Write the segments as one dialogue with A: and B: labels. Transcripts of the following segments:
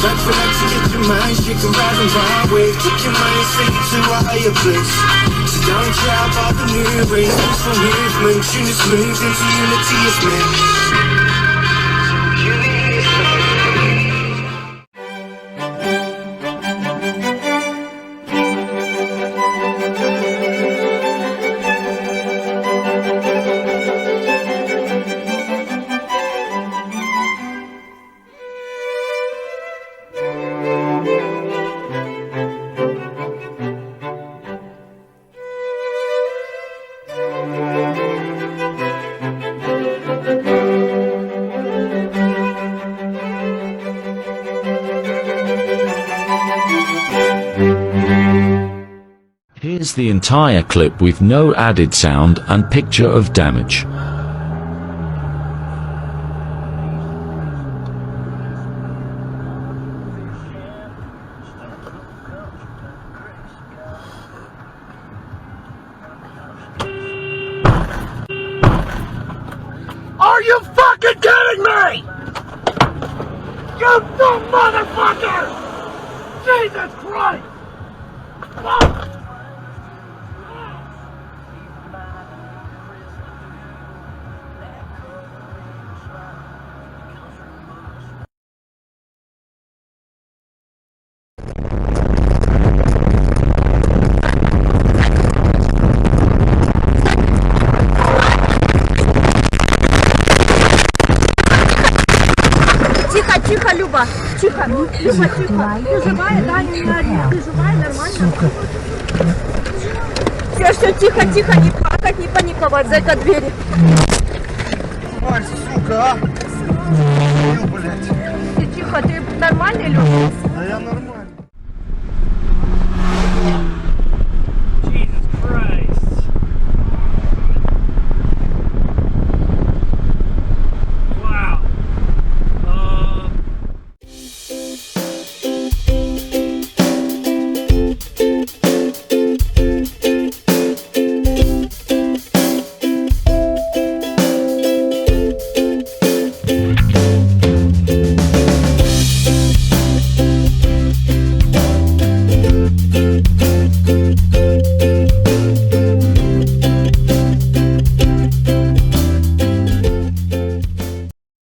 A: Ride for night to get your mind shaking, ride and ride with. Kick your mind straight to a higher place. So don't try about the new race. Peaceful movement, tune is smooth into unity is meant.
B: Here's the entire clip with no added sound and picture of damage.
C: Are you fucking kidding me? You dumb motherfucker! Jesus Christ! Fuck!
D: Тихо, тихо, Люба, тихо, Люба, тихо. Ты живая, да, не ори, ты живая, нормально? Все, тихо, тихо, не плакать, не паниковать, зайка двери.
C: Мать, сука, а? Блядь.
D: Ты тихо, ты нормальный, Люба?
C: Да я нормально.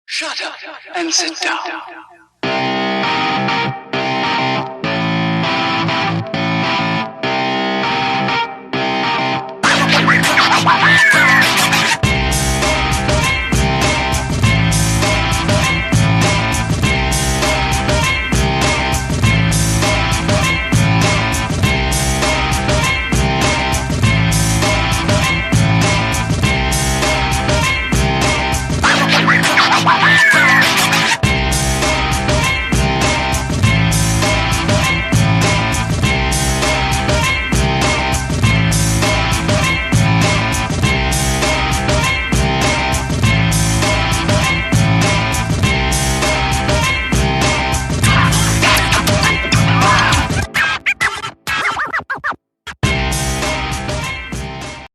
A: Shut up and sit down.